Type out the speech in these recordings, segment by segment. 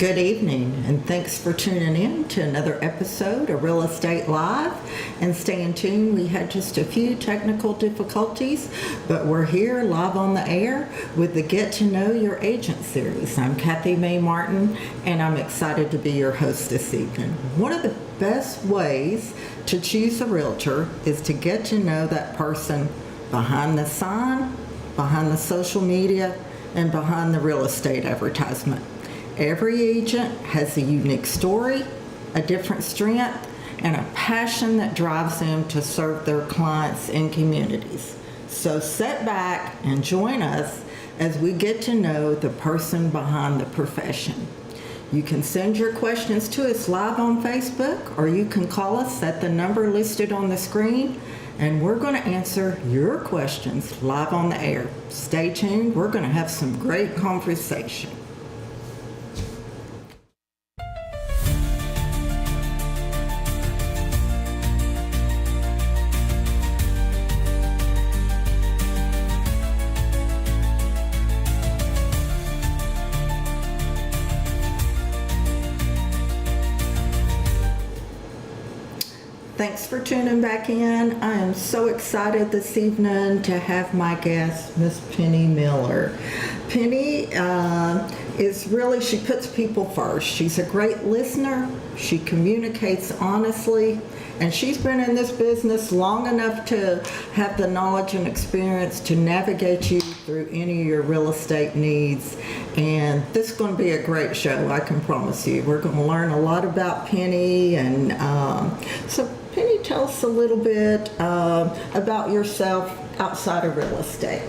Good evening, and thanks for tuning in to another episode of Real Estate Live. And staying tuned, we had just a few technical difficulties, but we're here live on the air with the Get to Know Your Agent series. I'm Kathy Mae Martin, and I'm excited to be your host this evening. One of the best ways to choose a realtor is to get to know that person behind the sign, behind the social media, and behind the real estate advertisement. Every agent has a unique story, a different strength, and a passion that drives them to serve their clients and communities. So sit back and join us as we get to know the person behind the profession. You can send your questions to us live on Facebook, or you can call us at the number listed on the screen, and we're going to answer your questions live on the air. Stay tuned. We're going to have some great conversation. Thanks for tuning back in. I am so excited this evening to have my guest, Miss Penny Miller. Penny she puts people first. She's a great listener. She communicates honestly, and she's been in this business long enough to have the knowledge and experience to navigate you through any of your real estate needs. And this is going to be a great show, I can promise you. We're going to learn a lot about Penny, and so Penny, tell us a little bit about yourself outside of real estate.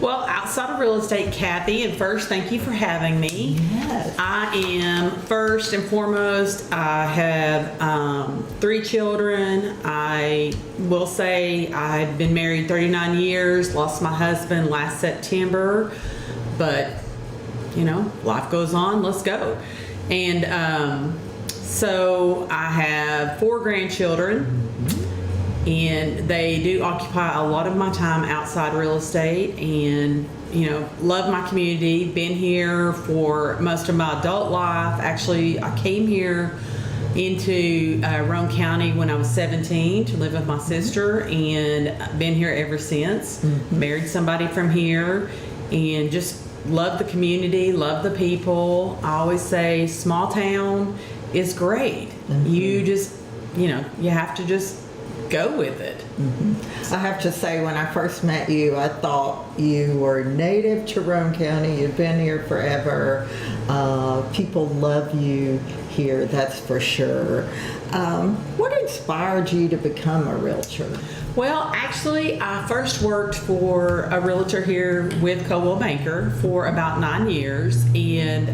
Well, outside of real estate, Kathy, and first, thank you for having me. Yes. I am, first and foremost, I have 3 children. I will say I've been married 39 years, lost my husband last September, but, life goes on, let's go. And so I have 4 grandchildren. And they do occupy a lot of my time outside real estate, and love my community. Been here for most of my adult life. Actually, I came here into Roane County when I was 17 to live with my sister, and been here ever since. Married somebody from here, and just love the community, love the people. I always say small town is great. You just, you have to just go with it. I have to say, when I first met you, I thought you were native to Roane County. You've been here forever. People love you here, that's for sure. What inspired you to become a realtor? Well, actually, I first worked for a realtor here with Coldwell Banker for about 9 years, and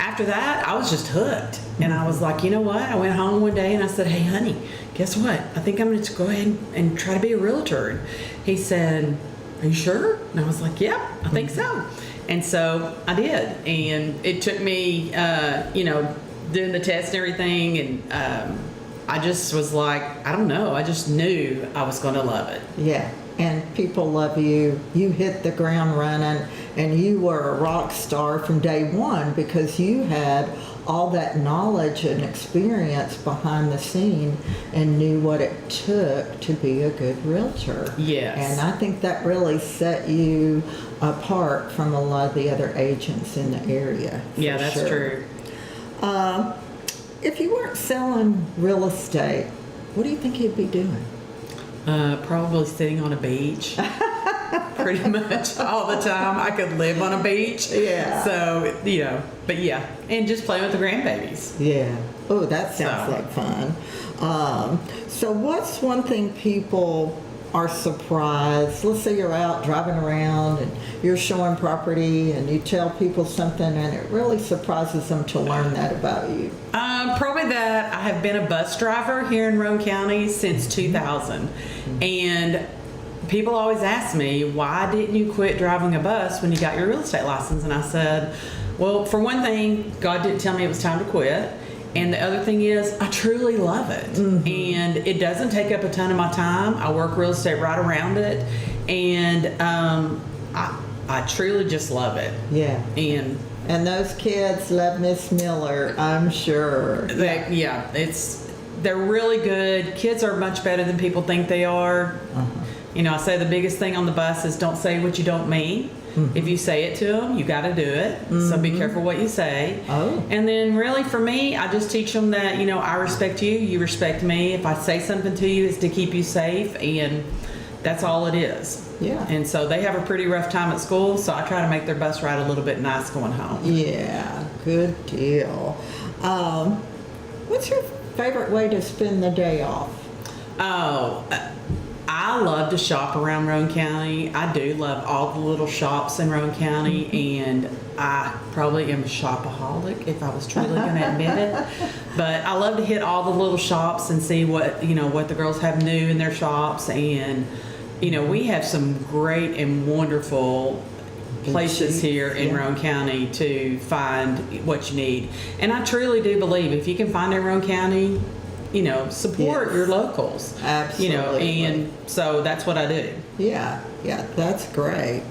after that, I was just hooked. And I was like, you know what? I went home one day and I said, hey, honey, guess what? I think I'm going to go ahead and try to be a realtor. And he said, are you sure? And I was like, yeah, I think so. And so I did. And it took me, doing the test and everything. And I just was like, I don't know. I just knew I was going to love it. Yeah. And people love you. You hit the ground running, and you were a rock star from day one because you had all that knowledge and experience behind the scene and knew what it took to be a good realtor. Yes. And I think that really set you apart from a lot of the other agents in the area. Yeah, that's sure. true. If you weren't selling real estate, what do you think you'd be doing? Probably sitting on a beach. Pretty much all the time. I could live on a beach. Yeah. So, but yeah. And just playing with the grandbabies. Yeah. Oh, that sounds like fun. So what's one thing people are surprised? Let's say you're out driving around and you're showing property and you tell people something and it really surprises them to learn that about you. Probably that I have been a bus driver here in Roane County since 2000. And people always ask me, why didn't you quit driving a bus when you got your real estate license? And I said, well, for one thing, God didn't tell me it was time to quit. And the other thing is, I truly love it. And it doesn't take up a ton of my time. I work real estate right around it. And I truly just love it. Yeah. And And those kids love Miss Miller, I'm sure. They're really good. Kids are much better than people think they are. You know, I say the biggest thing on the bus is don't say what you don't mean. If you say it to them, you got to do it. So be careful what you say. And then really for me, I just teach them that, you know, I respect you, you respect me. If I say something to you, it's to keep you safe, and that's all it is. Yeah. And so they have a pretty rough time at school, so I try to make their bus ride a little bit nice going home. Yeah, good deal. What's your favorite way to spend the day off? I love to shop around Roane County. I do love all the little shops in Roane County, and I probably am a shopaholic if I was truly going to admit it. But I love to hit all the little shops and see what the girls have new in their shops, and we have some great and wonderful places here in Roane County to find what you need. And I truly do believe if you can find in Roane County, support your locals. Absolutely. And so that's what I do. Yeah, that's great.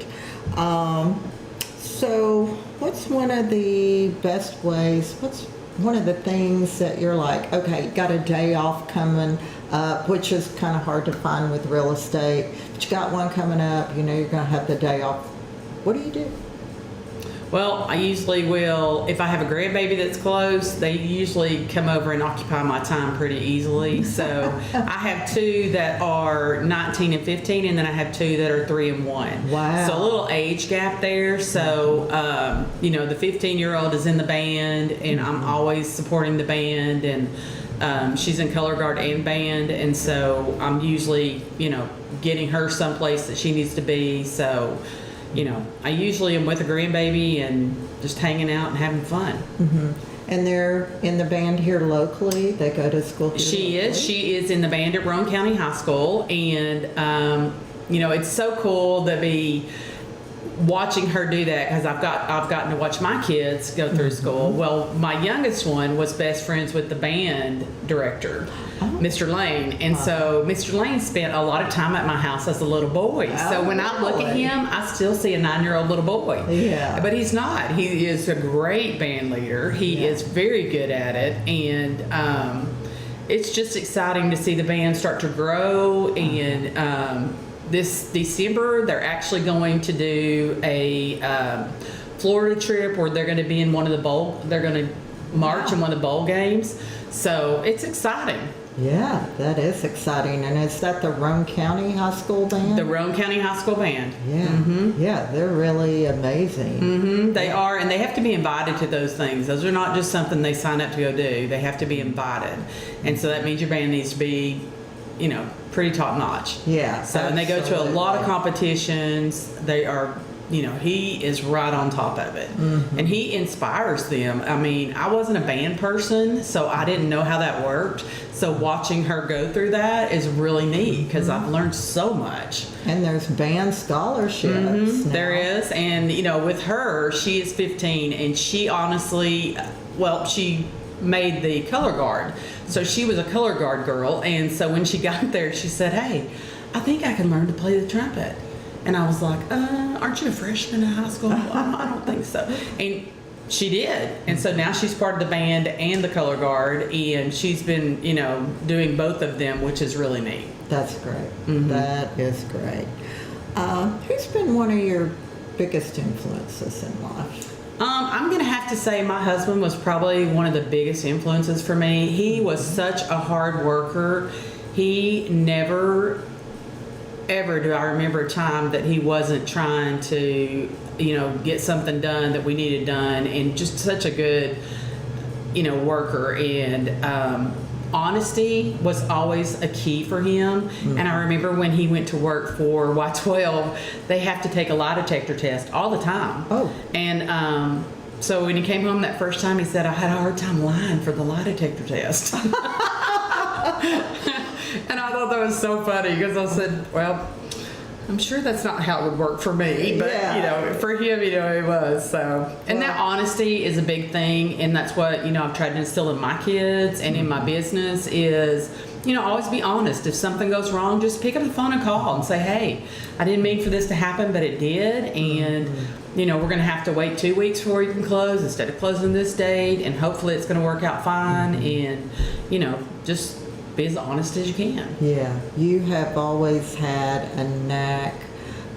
So what's one of the best ways, what's one of the things that you're like, okay, you got a day off coming up, which is kind of hard to find with real estate, but you got one coming up, you're going to have the day off. What do you do? Well, I usually will, if I have a grandbaby that's close, they usually come over and occupy my time pretty easily. So I have two that are 19 and 15, and then I have two that are 3 and 1. Wow. So a little age gap there. So, the 15-year-old is in the band, and I'm always supporting the band, and she's in color guard and band. And so I'm usually, getting her someplace that she needs to be. So, I usually am with a grandbaby and just hanging out and having fun. And they're in the band here locally? They go to school here She locally? She is in the band at Roane County High School. And, it's so cool to be watching her do that, because I've gotten to watch my kids go through school. Well, my youngest one was best friends with the band director, Mr. Lane, and so Mr. Lane spent a lot of time at my house as a little boy. So when I look at him, I still see a 9-year-old little boy. Yeah. But he's not. He is a great band leader. He is very good at it, and it's just exciting to see the band start to grow. And this December, they're actually going to do a Florida trip where they're going to be in they're going to march in one of the bowl games. So it's exciting. Yeah, that is exciting. And is that the Roane County High School Band? The Roane County High School Band. Yeah. Yeah, they're really amazing. They are, and they have to be invited to those things. Those are not just something they sign up to go do. They have to be invited. And so that means your band needs to be, pretty top notch. Yeah. So, and they go to a lot of competitions. They are, he is right on top of it. And he inspires them. I mean, I wasn't a band person, so I didn't know how that worked. So watching her go through that is really neat, because I've learned so much. And there's band scholarships. Now. There is. And, with her, she is 15, and she honestly, she made the color guard. So she was a color guard girl. And so when she got there, she said, "Hey, I think I can learn to play the trumpet." And I was like, aren't you a freshman in high school? I don't think so. And she did. And so now she's part of the band and the color guard, and she's been, doing both of them, which is really neat. That's great. That is great. Who's been one of your biggest influences in life? I'm going to have to say my husband was probably one of the biggest influences for me. He was such a hard worker. He never, ever do I remember a time that he wasn't trying to, get something done that we needed done, and just such a good, worker. And honesty was always a key for him. And I remember when he went to work for Y12, they have to take a lie detector test all the time. And so when he came home that first time, he said, "I had a hard time lying for the lie detector test." And I thought that was so funny, because I said, well, I'm sure that's not how it would work for me, but for him, it was. So, and that honesty is a big thing, and that's what I've tried to instill in my kids and in my business is always be honest. If something goes wrong, just pick up the phone and call and say, hey, I didn't mean for this to happen, but it did. And, we're going to have to wait 2 weeks before you can close instead of closing this date. And hopefully it's going to work out fine. And, just be as honest as you can. Yeah, you have always had a knack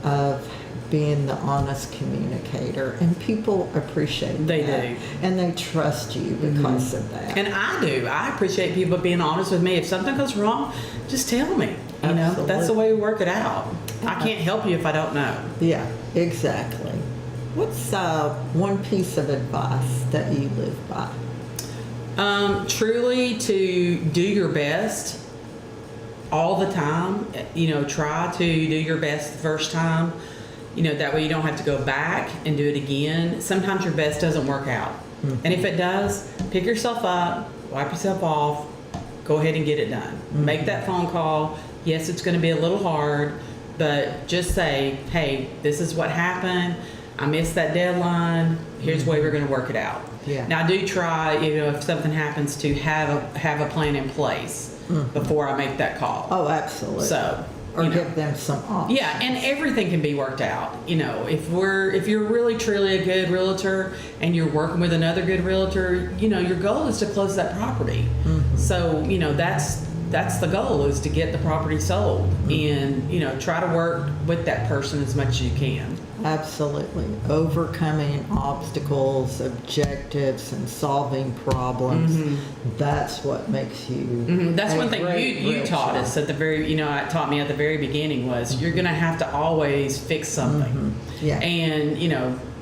of being the honest communicator, and people appreciate that. They do. And they trust you because of that. And I do. I appreciate people being honest with me. If something goes wrong, just tell me. Absolutely. That's the way we work it out. I can't help you if I don't know. Yeah, exactly. What's one piece of advice that you live by? Truly to do your best all the time. Try to do your best the first time. That way you don't have to go back and do it again. Sometimes your best doesn't work out. And if it does, pick yourself up, wipe yourself off, go ahead and get it done. Make that phone call. Yes, it's going to be a little hard, but just say, hey, this is what happened. I missed that deadline. Here's the way we're going to work it out. Yeah. Now I do try, if something happens, to have a plan in place before I make that call. Oh, absolutely. So, or give them some options. yeah, and everything can be worked out. If you're really truly a good realtor and you're working with another good realtor, your goal is to close that property. So, that's the goal, is to get the property sold, and try to work with that person as much as you can. Absolutely. Overcoming obstacles, objectives, and solving problems. That's what makes you. That's one thing you taught us at the very, taught me at the very beginning was you're going to have to always fix something. Yeah. And,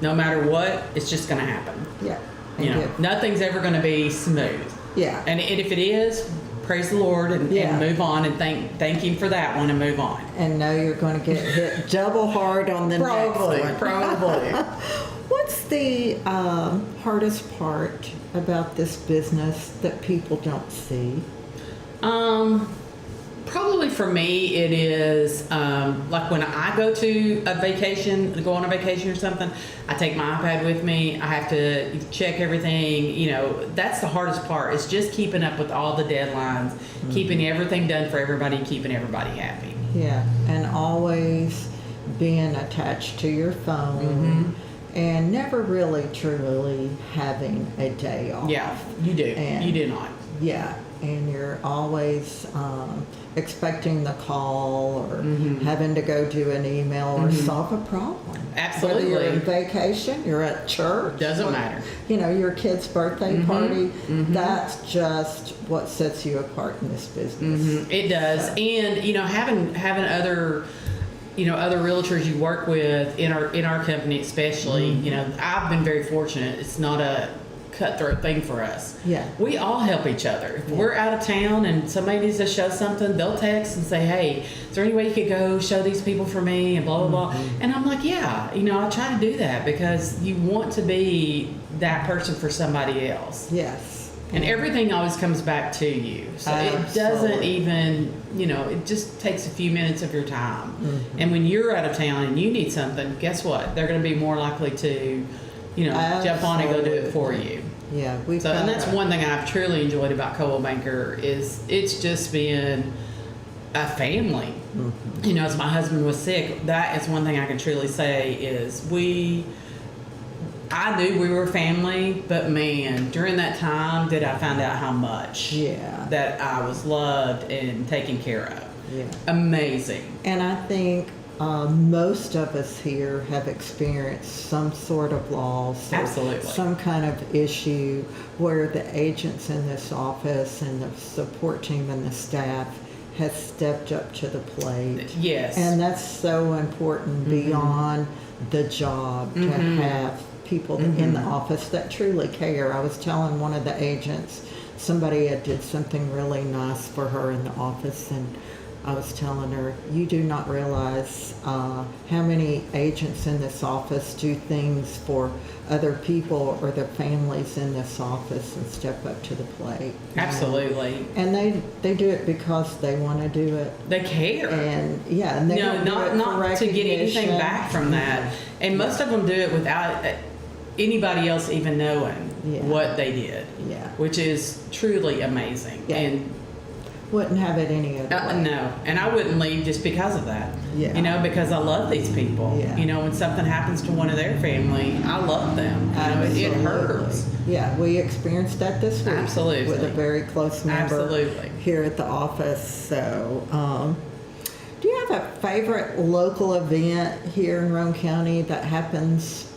no matter what, it's just going to happen. Yeah. Nothing's ever going to be smooth. Yeah. And if it is, praise the Lord and move on and thank Him for that one and move on. And know you're going to get hit double hard on the next one. Probably. What's the hardest part about this business that people don't see? Probably for me, it is like when I go to go on a vacation or something, I take my iPad with me. I have to check everything. That's the hardest part, is just keeping up with all the deadlines, keeping everything done for everybody, and keeping everybody happy. Yeah, and always being attached to your phone and never really truly having a day off. Yeah, you do. You do not. Yeah, and you're always expecting the call or having to go do an email or solve a problem. Absolutely. Whether you're on vacation, you're at church. Doesn't matter. Your kid's birthday party. That's just what sets you apart in this business. It does. So. And, having other realtors you work with in our company especially, I've been very fortunate. It's not a cutthroat thing for us. Yeah. We all help each other. If we're out of town and somebody needs to show something, they'll text and say, hey, is there any way you could go show these people for me, and blah, blah, blah. And I'm like, yeah, I try to do that because you want to be that person for somebody else. Yes. And everything always comes back to you. So it doesn't even, it just takes a few minutes of your time. And when you're out of town and you need something, guess what? They're going to be more likely to, jump on and go do it for you. Yeah, and that's one thing I've truly enjoyed about Coldwell Banker is it's just been a family. As my husband was sick, that is one thing I can truly say is I knew we were family, but man, during that time did I find out how much that I was loved and taken care of. Yeah. Amazing. And I think most of us here have experienced some sort of loss, absolutely, some kind of issue where the agents in this office and the support team and the staff has stepped up to the plate. Yes. And that's so important beyond the job to have people in the office that truly care. I was telling one of the agents, somebody had did something really nice for her in the office, and I was telling her, you do not realize how many agents in this office do things for other people or their families in this office and step up to the plate. Absolutely. And they do it because they want to do it. They care. And and they don't do it not to get anything back from that. And most of them do it without anybody else even knowing what they did. Yeah. Which is truly amazing. Yeah. And Wouldn't have it any other way. No, and I wouldn't leave just because of that. Yeah. You know, because I love these people. Yeah. You know, when something happens to one of their family, I love them. You know, it hurts. Yeah, we experienced that this week. Absolutely. With a very close member Absolutely. here at the office. So, do you have a favorite local event here in Roane County that happens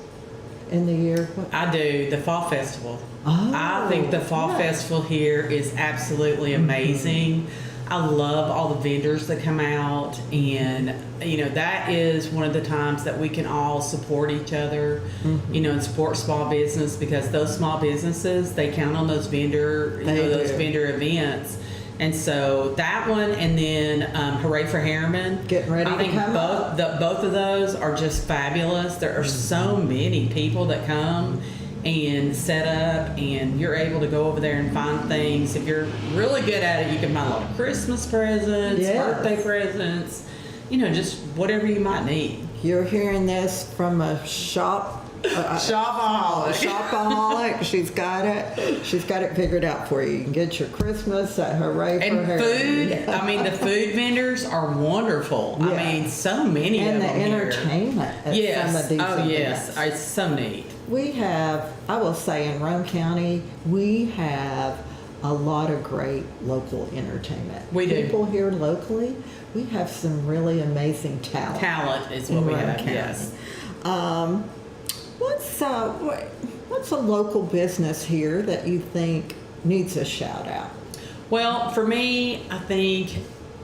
in the year? I do. The Fall Festival. Oh, I think the Fall yeah. Festival here is absolutely amazing. I love all the vendors that come out, and you know, that is one of the times that we can all support each other, you know, and support small business, because those small businesses, they count on those vendor events. And so that one, and then Hooray for Harriman. Getting ready I to think come up. both of those are just fabulous. There are so many people that come and set up, and you're able to go over there and find things. If you're really good at it, you can buy a lot of Christmas presents, Yes. birthday presents, you know, just whatever you might need. You're hearing this from a Shopaholic. shopaholic. She's got it. She's got it figured out for you. You can get your Christmas at Hooray for And Harriman. food, I mean, the food vendors are wonderful. Yeah. I mean, so many And of the them here. entertainment at Yes. some of these Oh, yes. events. It's so neat. We have, I will say, in Roane County, we have a lot of great local entertainment. We do. People here locally, we have some really amazing talent. Talent is what in we Roane have, County. yes. What's a local business here that you think needs a shout out? Well, for me, I think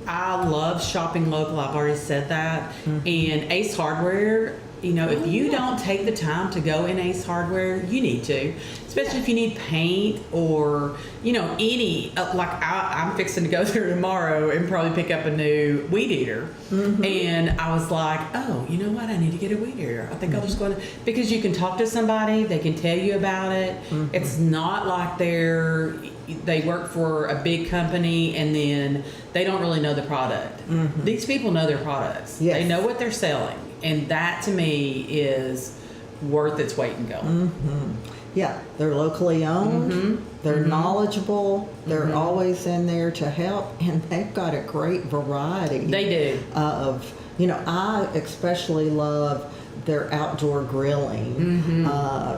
I love shopping local. I've already said that. And Ace Hardware, you know, if you don't take the time to go in Ace Hardware, you need to. Especially if you need paint or, you know, any, like I'm fixing to go there tomorrow and probably pick up a new weed eater. And I was like, oh, you know what? I need to get a weed eater. I think I'll just go in, because you can talk to somebody, they can tell you about it. It's not like they work for a big company and then they don't really know the product. These people know their products. Yes. They know what they're selling. And that to me is worth its weight in gold. Yeah, they're locally owned, they're knowledgeable, they're always in there to help, and they've got a great variety. They do. Of, you know, I especially love their outdoor grilling.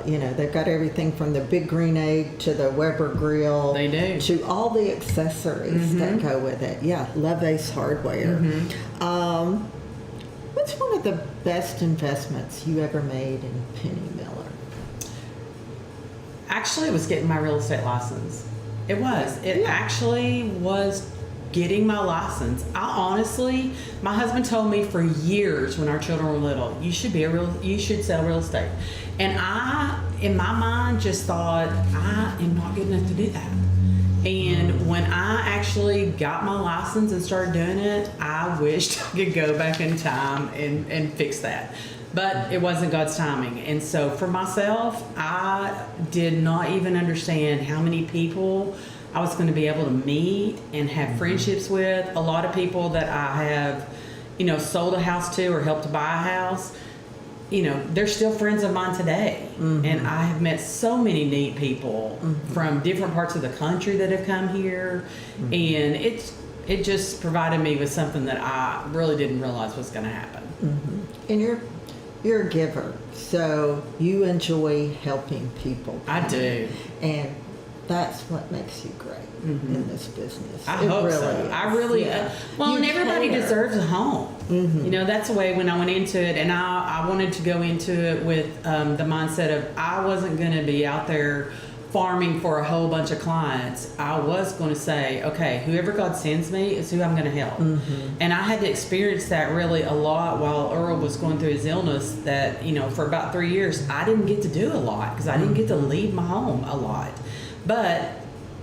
You know, they've got everything from the Big Green Egg to the Weber grill. They do. To all the accessories that go with it. Yeah, love Ace Hardware. What's one of the best investments you ever made in Penny Miller? Actually, it was getting my real estate license. It was. It Yeah. actually was getting my license. I honestly, my husband told me for years when our children were little, you should sell real estate. And I, in my mind, just thought, I am not good enough to do that. And when I actually got my license and started doing it, I wished I could go back in time and fix that. But it wasn't God's timing. And so for myself, I did not even understand how many people I was going to be able to meet and have friendships with. A lot of people that I have, you know, sold a house to or helped to buy a house, you know, they're still friends of mine today. And I have met so many neat people from different parts of the country that have come here. And it just provided me with something that I really didn't realize was going to happen. And you're a giver, so you enjoy helping people. I do. And that's what makes you great in this business. I It hope really so. is. I really, Yeah. well, You and everybody care. deserves a home. You know, that's the way when I went into it, and I wanted to go into it with the mindset of I wasn't going to be out there farming for a whole bunch of clients. I was going to say, okay, whoever God sends me is who I'm going to help. And I had to experience that really a lot while Earl was going through his illness, that, you know, for about 3 years, I didn't get to do a lot because I didn't get to leave my home a lot. But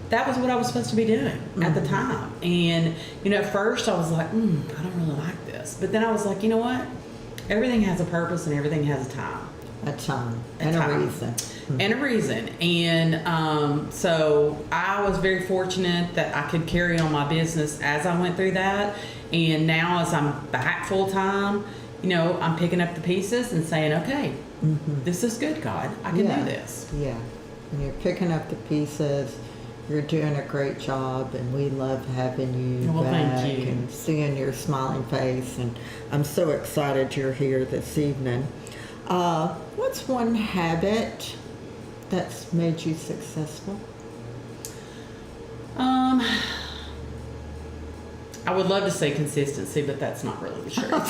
that was what I was supposed to be doing at the time. And, you know, at first I was like, I don't really like this. But then I was like, you know what? Everything has a purpose and everything has a time. A time and a time. reason. And a reason. And so I was very fortunate that I could carry on my business as I went through that. And now as I'm back full time, you know, I'm picking up the pieces and saying, okay, this is good, God. I can do this. Yeah. And you're picking up the pieces, You're doing a great job, and we love having you Well, back thank you. and seeing your smiling face. And I'm so excited you're here this evening. What's one habit that's made you successful? I would love to say consistency, but that's not really the truth. Well,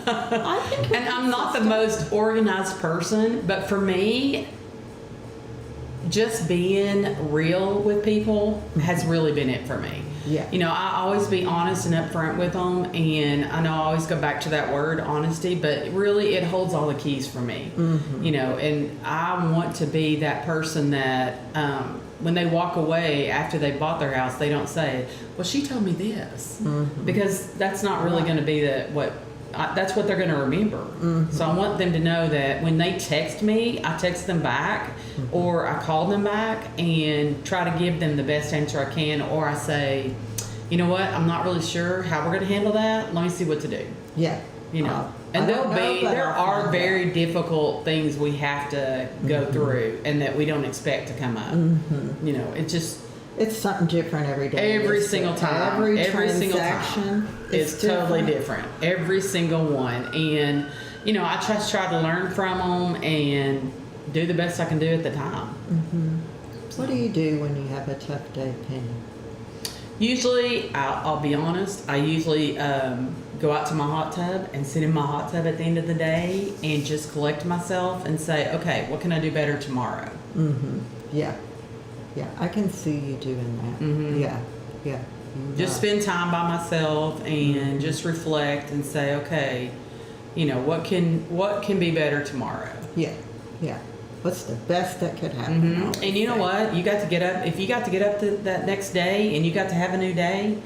I think And I'm not the most organized person, but for me, just being real with people has really been it for me. Yeah. You know, I always be honest and upfront with them, and I know I always go back to that word, honesty, but really it holds all the keys for me. You know, and I want to be that person that when they walk away after they bought their house, they don't say, well, she told me this, because that's not really going to be that's what they're going to remember. So I want them to know that when they text me, I text them back, or I call them back and try to give them the best answer I can, or I say, you know what, I'm not really sure how we're going to handle that. Let me see what to do. Yeah. You know, I and don't know, but there I'll are find very out. difficult things we have to go through, and that we don't expect to come up. You know, it just It's something different every day. every isn't single it? time, Every single transaction time, it's totally different. Every single one, and you know, I just try to learn from them and do the best I can do at the time. What do you do when you have a tough day, Penny? Usually, I'll be honest, I usually go out to my hot tub and sit in my hot tub at the end of the day and just collect myself and say, okay, what can I do better tomorrow? Yeah. Yeah, I can see you doing that. Yeah. Yeah. Just spend time by myself and just reflect and say, okay, you know, what can be better tomorrow? Yeah. Yeah. What's the best that could happen? I always And you know say. what? You got to get up. If you got to get up that next day and you got to have a new day,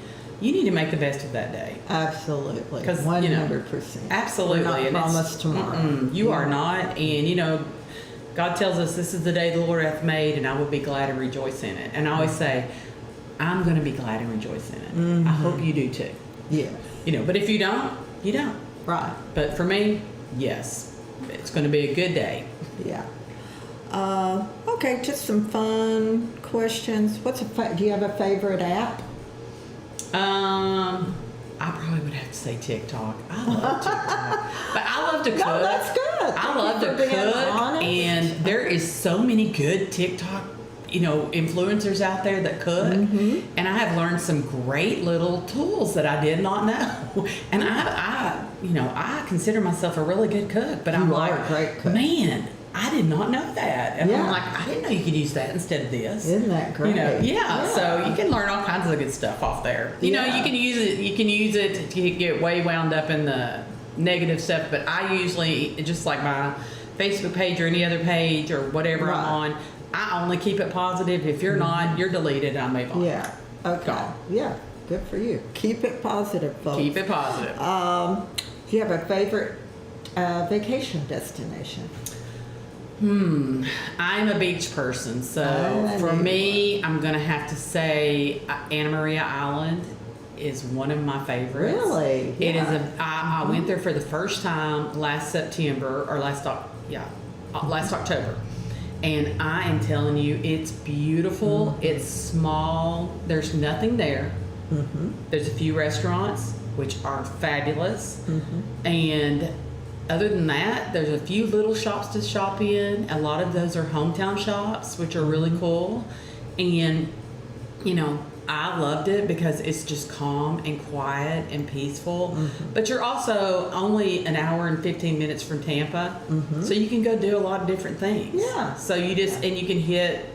you need to make the best of that day. Absolutely. 'Cause, 100%. Absolutely. We're not And it's- promised tomorrow. You are not. And, you know, God tells us this is the day the Lord hath made, and I will be glad and rejoice in it. And I always say, I'm going to be glad and rejoice in it. I hope you do too. Yeah. You know, but if you don't, you don't. Right. But for me, yes, it's going to be a good day. Yeah. Okay, just some fun questions. Do you have a favorite app? I probably would have to say TikTok. I love TikTok, but I love to cook. No, that's good. I Thank love you to for being cook, honest. and there is so many good TikTok, you know, influencers out there that cook, and I have learned some great little tools that I did not know. And I consider myself a really good cook, but I'm You are like, a great cook. man, I did not know that, and Yeah. I'm like, I didn't know you could use that instead of this. Isn't that great? You know, yeah. So you can learn all kinds of good stuff off there. You know, Yeah. you can use it. You can use it to get way wound up in the negative stuff. But I usually, just like my Facebook page or any other page or whatever Right. I'm on, I only keep it positive. If you're not, you're deleted. I move on. Yeah. Okay. Gone. Yeah. Good for you. Keep it positive, folks. Keep it positive. Do you have a favorite vacation destination? I'm a beach person, so Oh, for I knew me, I'm gonna have to say Anna Maria Island is one of my favorites. Really? It is Yeah. I went there for the first time last September or last October, and I am telling you, it's beautiful. It's small. There's nothing there. There's a few restaurants which are fabulous, and other than that, there's a few little shops to shop in. A lot of those are hometown shops, which are really cool. And, you know, I loved it because it's just calm and quiet and peaceful. But you're also only an hour and 15 minutes from Tampa. So you can go do a lot of different things. Yeah. So you just, and you can hit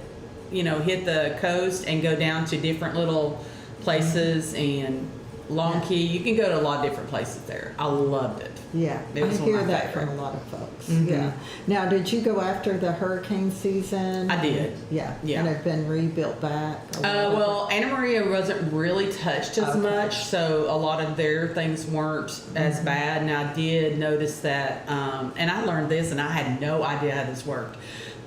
the coast and go down to different little places and Long Key. You can go to a lot of different places there. I loved it. Yeah, It I was one of hear my that favorite. from a lot of folks. Yeah. Now, did you go after the hurricane season? I did. Yeah. Yeah. And have been rebuilt back? or whatever? Well, Anna Maria wasn't really touched as Okay. much, so a lot of their things weren't as bad. And I did notice that, and I learned this, and I had no idea how this worked.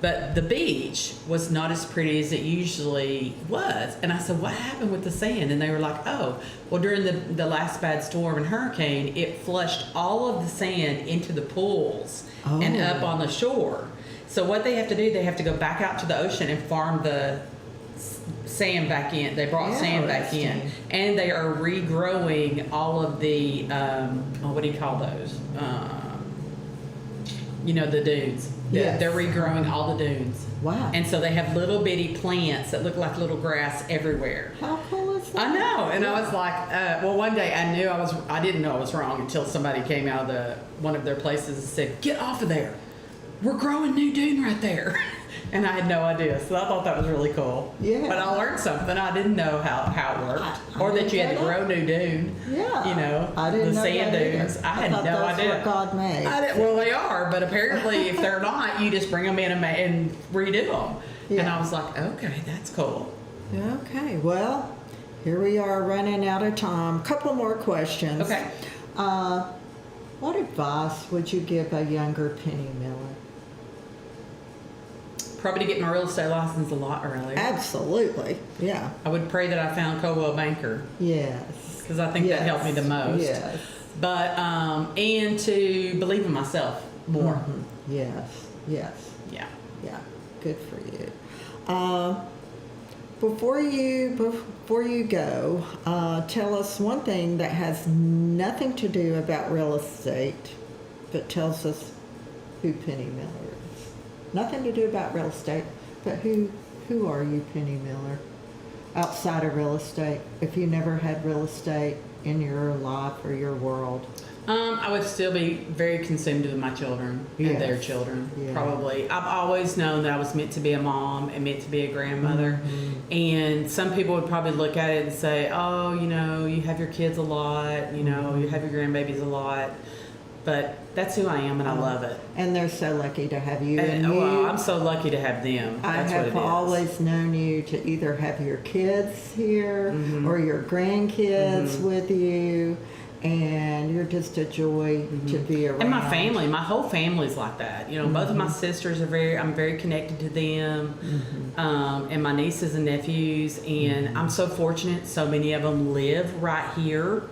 But the beach was not as pretty as it usually was. And I said, what happened with the sand? And they were like, oh, well, during the last bad storm and hurricane, it flushed all of the sand into the pools and up on the shore. So what they have to do, they have to go back out to the ocean and farm the sand back in. They brought sand back in. And they are regrowing all of the, what do you call those? The dunes. Yes. They're regrowing all the dunes. Wow. And so they have little bitty plants that look like little grass everywhere. How cool is that? I know. And I was like, one day I didn't know I was wrong until somebody came out of one of their places and said, get off of there. We're growing new dune right there. And I had no idea. So I thought that was really cool. Yeah. But I learned something. I didn't know how it worked. Or that you had to grow new dune. Yeah. I didn't the know sand that dunes. either. I had thought no those idea. were God made. Well, they are, but apparently if they're not, you just bring them in and redo them. Yeah. And I was like, okay, that's cool. Okay. Well, here we are running out of time. Couple more questions. Okay. What advice would you give a younger Penny Miller? Probably to get my real estate license a lot earlier. Absolutely. Yeah. I would pray that I found Coldwell Banker Yes. because I think that helped me the most. Yes. But and to believe in myself more. Mm-hmm. Yes. Yes. Yeah. Yeah. Good for you. Before you go, tell us one thing that has nothing to do about real estate, but tells us who Penny Miller is. Nothing to do about real estate, but who are you, Penny Miller? Outside of real estate, if you never had real estate in your life or your world. I would still be very consumed with my children and their children, probably. I've always known that I was meant to be a mom and meant to be a grandmother. Mm-hmm. And some people would probably look at it and say, oh, you have your kids a lot, you have your grandbabies a lot. But that's who I am, and I love it. And they're so lucky to have you. Well, I'm so lucky to have them. That's I what it have is. always known you to either have your kids here or your grandkids with you, and you're just a joy to be around. And my family, my whole family's like that. Both of my sisters are I'm very connected to them, and my nieces and nephews. And I'm so fortunate. So many of them live right here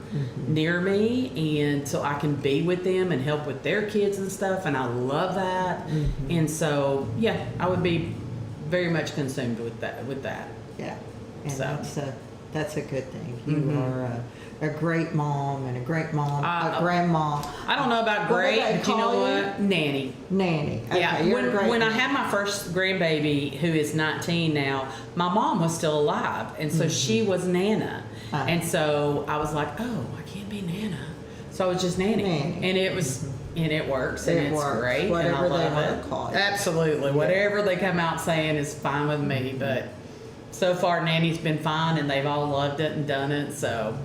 near me, and so I can be with them and help with their kids and stuff. And I love that. And so, yeah, I would be very much consumed with that. Yeah, and So. that's a good thing. You are a great mom and a grandma. I don't know about great, but you know what? Nanny. Okay, Yeah, you're a great when I nanny. had my first grandbaby, who is 19 now, my mom was still alive, and so she was Nana. And so I was like, oh, I can't be Nana. So I was just Nanny. And it was, and it works, and it's great, Whatever and I they love want it. to call it. Absolutely. Whatever they come out saying is fine with me, but so far Nanny's been fine, and they've all loved it and done it. So,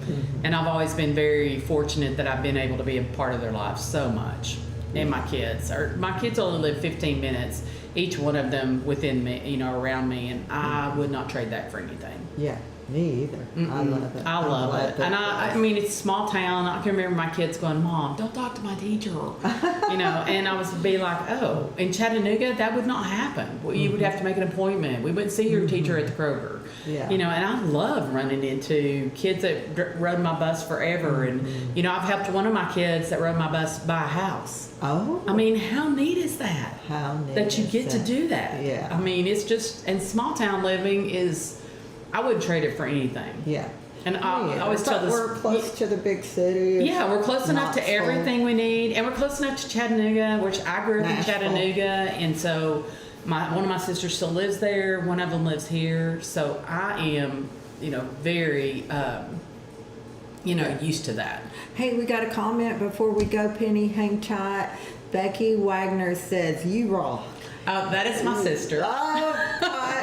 and I've always been very fortunate that I've been able to be a part of their lives so much. And my kids only live 15 minutes, each one of them within me, around me, and I would not trade that for anything. Yeah, me either. I love it. I love it. And I mean, it's a small town. I can remember my kids going, Mom, don't talk to my teacher. And I was be like, oh, in Chattanooga, that would not happen. Well, you would have to make an appointment. We wouldn't see your teacher at the Kroger. Yeah. And I love running into kids that rode my bus forever. And, I've helped one of my kids that rode my bus buy a house. Oh. I mean, how neat is that? How neat that you is get to that? do that. Yeah. I mean, it's just, and small town living is, I wouldn't trade it for anything. Yeah. And I always tell this. We're close to the big city. Yeah, we're close enough to Knoxville. everything we need, and we're close enough to Chattanooga, which I grew up Nashville. in Chattanooga, and so one of my sisters still lives there. One of them lives here, so I am, very, used to that. Hey, we got a comment before we go, Penny. Hang tight. Becky Wagner says, you rock. That is my sister.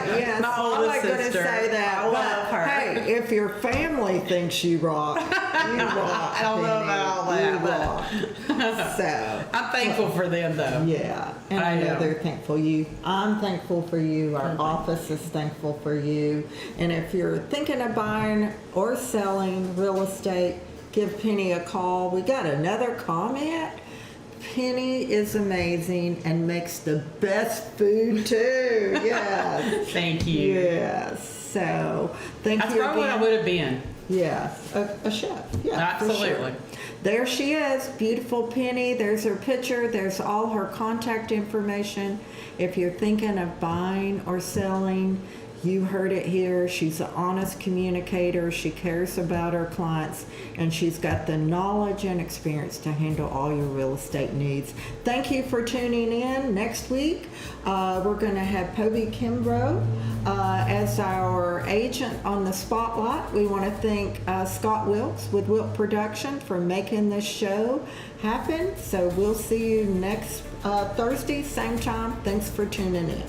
Yes. My I oldest wasn't going to sister. say that. I but love her. Hey, if your family thinks you rock, you rock. I don't know about all that, You rock. So. I'm thankful for them, though. Yeah, and I know they're thankful I'm thankful for you. Our office is thankful for you. And if you're thinking of buying or selling real estate, give Penny a call. We got another comment. Penny is amazing and makes the best food too. Yes. Thank you. Yes. So thank That's you probably what I again. would have been. Yes, a chef. Yeah, for sure. Absolutely. There she is, beautiful Penny. There's her picture. There's all her contact information. If you're thinking of buying or selling, you heard it here. She's an honest communicator. She cares about her clients, and she's got the knowledge and experience to handle all your real estate needs. Thank you for tuning in. Next week, we're going to have Poby Kimbrough as our agent on the spotlight. We want to thank Scott Wilkes with Wilk Production for making this show happen. So we'll see you next Thursday, same time. Thanks for tuning in.